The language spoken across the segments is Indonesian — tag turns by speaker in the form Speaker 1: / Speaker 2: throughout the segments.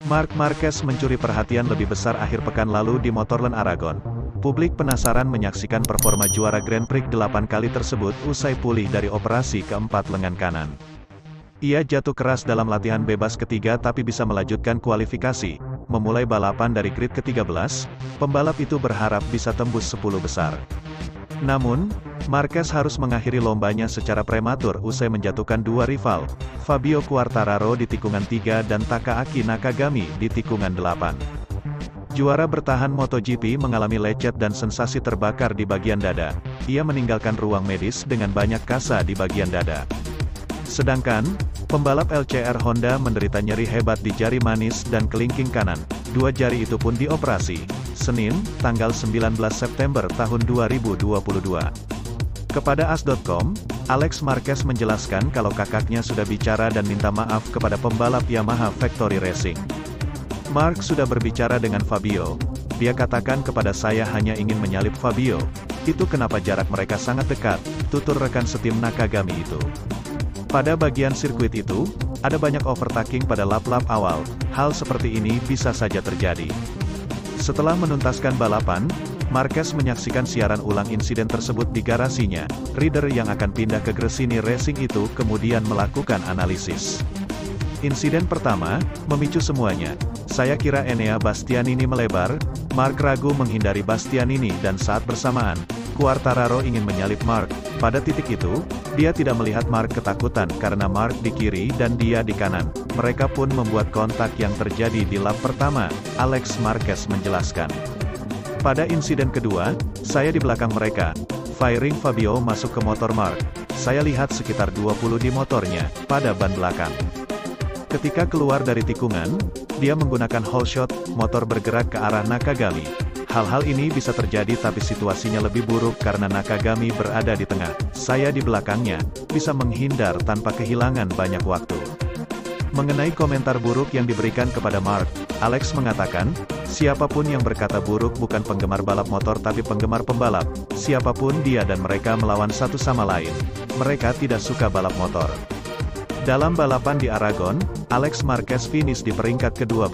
Speaker 1: Marc Marquez mencuri perhatian lebih besar akhir pekan lalu di Motorland Aragon. Publik penasaran menyaksikan performa juara Grand Prix 8 kali tersebut usai pulih dari operasi keempat lengan kanan. Ia jatuh keras dalam latihan bebas ketiga tapi bisa melanjutkan kualifikasi. Memulai balapan dari grid ke-13, pembalap itu berharap bisa tembus 10 besar. Namun, Marquez harus mengakhiri lombanya secara prematur usai menjatuhkan dua rival, Fabio Quartararo di tikungan 3 dan Takaaki Nakagami di tikungan 8. Juara bertahan MotoGP mengalami lecet dan sensasi terbakar di bagian dada. Ia meninggalkan ruang medis dengan banyak kasa di bagian dada. Sedangkan, pembalap LCR Honda menderita nyeri hebat di jari manis dan kelingking kanan. Dua jari itu pun dioperasi. Senin, tanggal 19 September tahun 2022. Kepada AS.com, Alex Marquez menjelaskan kalau kakaknya sudah bicara dan minta maaf kepada pembalap Yamaha Factory Racing. Mark sudah berbicara dengan Fabio. Dia katakan kepada saya hanya ingin menyalip Fabio. Itu kenapa jarak mereka sangat dekat, tutur rekan setim Nakagami itu. Pada bagian sirkuit itu, ada banyak overtaking pada lap-lap awal. Hal seperti ini bisa saja terjadi. Setelah menuntaskan balapan, Marquez menyaksikan siaran ulang insiden tersebut di garasinya. Rider yang akan pindah ke Gresini Racing itu kemudian melakukan analisis. Insiden pertama, memicu semuanya. Saya kira Enea Bastianini melebar, Mark ragu menghindari Bastianini dan saat bersamaan, Quartararo ingin menyalip Mark. Pada titik itu, dia tidak melihat Mark ketakutan karena Mark di kiri dan dia di kanan. Mereka pun membuat kontak yang terjadi di lap pertama, Alex Marquez menjelaskan. Pada insiden kedua, saya di belakang mereka. Firing Fabio masuk ke motor Mark. Saya lihat sekitar 20 di motornya, pada ban belakang. Ketika keluar dari tikungan, dia menggunakan hole shot, motor bergerak ke arah Nakagami. Hal-hal ini bisa terjadi tapi situasinya lebih buruk karena Nakagami berada di tengah. Saya di belakangnya, bisa menghindar tanpa kehilangan banyak waktu. Mengenai komentar buruk yang diberikan kepada Mark, Alex mengatakan, siapapun yang berkata buruk bukan penggemar balap motor tapi penggemar pembalap. Siapapun dia dan mereka melawan satu sama lain. Mereka tidak suka balap motor. Dalam balapan di Aragon, Alex Marquez finish di peringkat ke-12.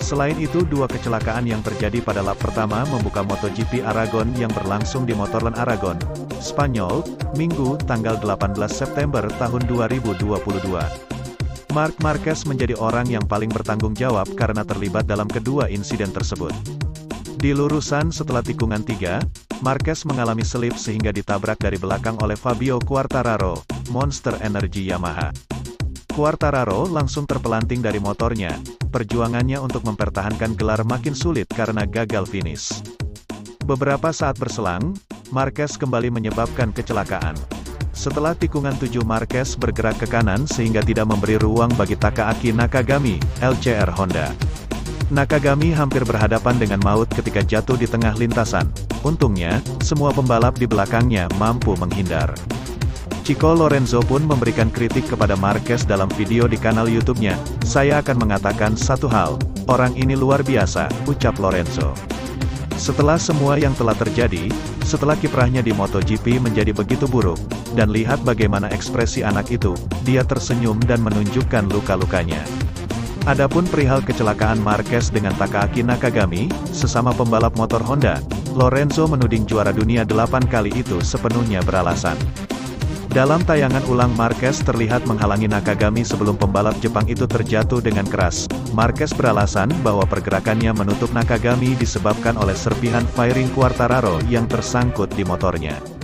Speaker 1: Selain itu dua kecelakaan yang terjadi pada lap pertama membuka MotoGP Aragon yang berlangsung di Motorland Aragon, Spanyol, Minggu, tanggal 18 September tahun 2022. Marc Marquez menjadi orang yang paling bertanggung jawab karena terlibat dalam kedua insiden tersebut. Di lurusan setelah tikungan 3, Marquez mengalami selip sehingga ditabrak dari belakang oleh Fabio Quartararo, Monster Energy Yamaha. Quartararo langsung terpelanting dari motornya. Perjuangannya untuk mempertahankan gelar makin sulit karena gagal finish. Beberapa saat berselang, Marquez kembali menyebabkan kecelakaan. Setelah tikungan 7 Marquez bergerak ke kanan sehingga tidak memberi ruang bagi Takaaki Nakagami, LCR Honda. Nakagami hampir berhadapan dengan maut ketika jatuh di tengah lintasan. Untungnya, semua pembalap di belakangnya mampu menghindar. Chico Lorenzo pun memberikan kritik kepada Marquez dalam video di kanal YouTube-nya. Saya akan mengatakan satu hal, orang ini luar biasa, ucap Lorenzo. Setelah semua yang telah terjadi, setelah kiprahnya di MotoGP menjadi begitu buruk, dan lihat bagaimana ekspresi anak itu, dia tersenyum dan menunjukkan luka-lukanya. Adapun perihal kecelakaan Marquez dengan Takaaki Nakagami, sesama pembalap motor Honda, Lorenzo menuding juara dunia 8 kali itu sepenuhnya beralasan. Dalam tayangan ulang Marquez terlihat menghalangi Nakagami sebelum pembalap Jepang itu terjatuh dengan keras. Marquez beralasan bahwa pergerakannya menutup Nakagami disebabkan oleh serpihan firing Quartararo yang tersangkut di motornya.